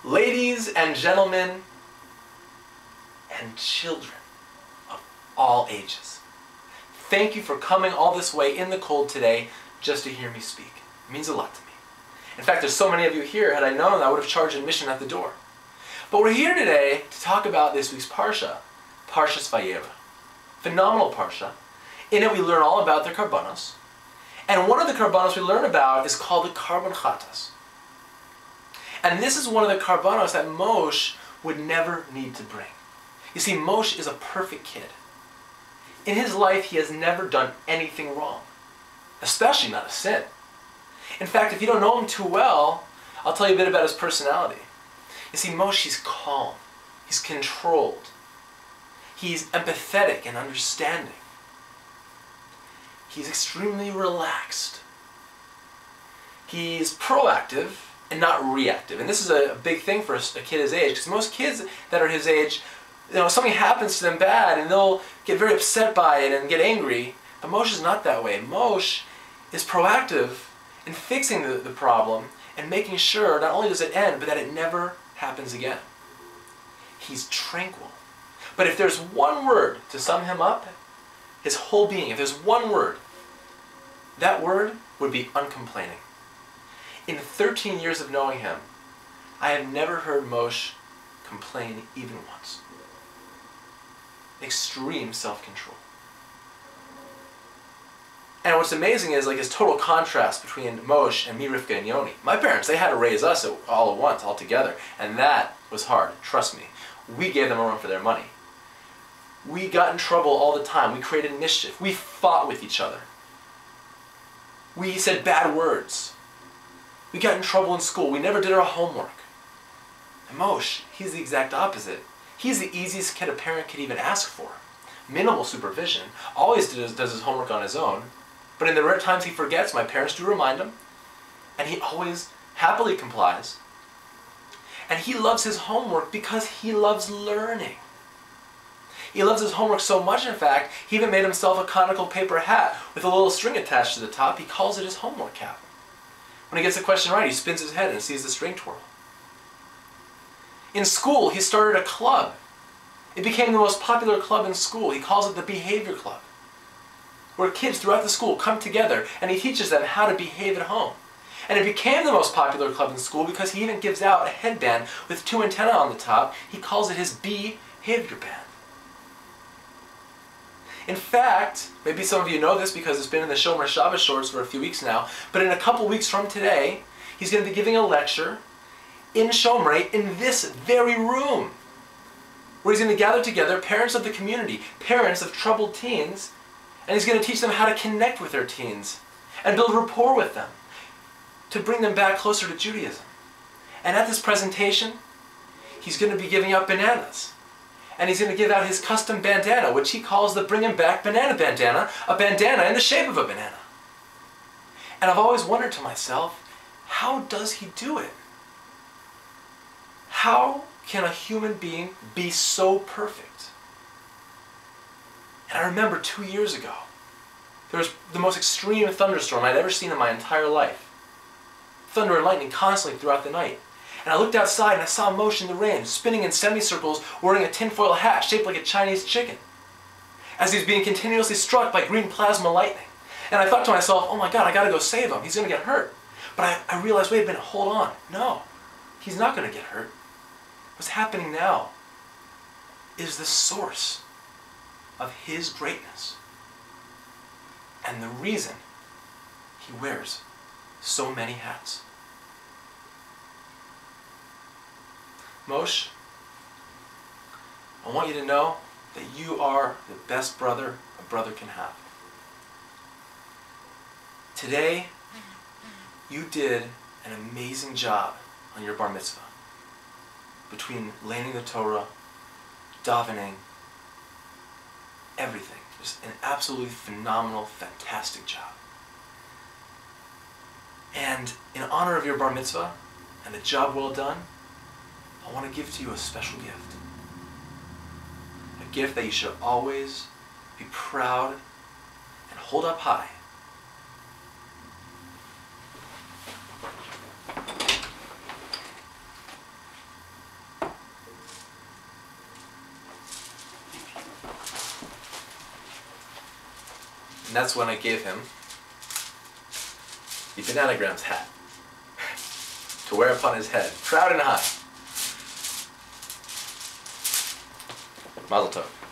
Ladies and gentlemen, and children of all ages, thank you for coming all this way in the cold today just to hear me speak. It means a lot to me. In fact, there's so many of you here, had I known, I would have charged admission at the door. But we're here today to talk about this week's Parsha, Parshas Vayera. Phenomenal Parsha. In it we learn all about the Karbanos. And one of the Karbanos we learn about is called the Karban Chatas. And this is one of the Karbanos that Moshe would never need to bring. You see, Moshe is a perfect kid. In his life, he has never done anything wrong, especially not a sin. In fact, if you don't know him too well, I'll tell you a bit about his personality. You see, Moshe, he's calm, he's controlled, he's empathetic and understanding. He's extremely relaxed. He's proactive and not reactive. And this is a big thing for a kid his age, because most kids that are his age, something happens to them bad and they'll get very upset by it and get angry. But Moshe is not that way. Moshe is proactive in fixing the problem and making sure not only does it end, but that it never happens again. He's tranquil. But if there's one word to sum him up, his whole being, if there's one word, that word would be uncomplaining. In 13 years of knowing him, I have never heard Moshe complain even once. Extreme self-control. And what's amazing is his total contrast between Moshe and me, Rivka, and Yoni. My parents, they had to raise us all at once, all together. And that was hard, trust me. We gave them a run for their money. We got in trouble all the time. We created mischief. We fought with each other. We said bad words. We got in trouble in school. We never did our homework. And Moshe, he's the exact opposite. He's the easiest kid a parent could even ask for. Minimal supervision. Always does his homework on his own. But in the rare times he forgets, my parents do remind him. And he always happily complies. And he loves his homework because he loves learning. He loves his homework so much, in fact, he even made himself a conical paper hat with a little string attached to the top. He calls it his homework cap. When he gets a question right, he spins his head and sees the string twirl. In school, he started a club. It became the most popular club in school. He calls it the Behavior Club, where kids throughout the school come together and he teaches them how to behave at home. And it became the most popular club in school because he even gives out a headband with 2 antennae on the top. He calls it his Behavior Band. In fact, maybe some of you know this because it's been in the Shomer Shabbos shorts for a few weeks now, but in a couple weeks from today, he's going to be giving a lecture in Shomrei in this very room, where he's going to gather together parents of the community, parents of troubled teens, and he's going to teach them how to connect with their teens and build rapport with them to bring them back closer to Judaism. And at this presentation, he's going to be giving out bananas. And he's going to give out his custom bandana, which he calls the Bring 'em Back Banana Bandana, a bandana in the shape of a banana. And I've always wondered to myself, how does he do it? How can a human being be so perfect? And I remember 2 years ago, there was the most extreme thunderstorm I'd ever seen in my entire life. Thunder and lightning constantly throughout the night. And I looked outside and I saw Moshe in the rain, spinning in semicircles, wearing a tinfoil hat shaped like a Chinese chicken, as he was being continuously struck by green plasma lightning. And I thought to myself, oh my God, I gotta go save him. He's gonna get hurt. But I realized, wait a minute, hold on. No, he's not gonna get hurt. What's happening now is the source of his greatness and the reason he wears so many hats. Moshe, I want you to know that you are the best brother a brother can have. Today, you did an amazing job on your bar mitzvah. Between learning the Torah, davening, everything. Just an absolutely phenomenal, fantastic job. And in honor of your bar mitzvah and the job well done, I want to give to you a special gift. A gift that you should always be proud and hold up high. And that's when I gave him the Bananagrams hat to wear upon his head, proud and high. Mazel tov.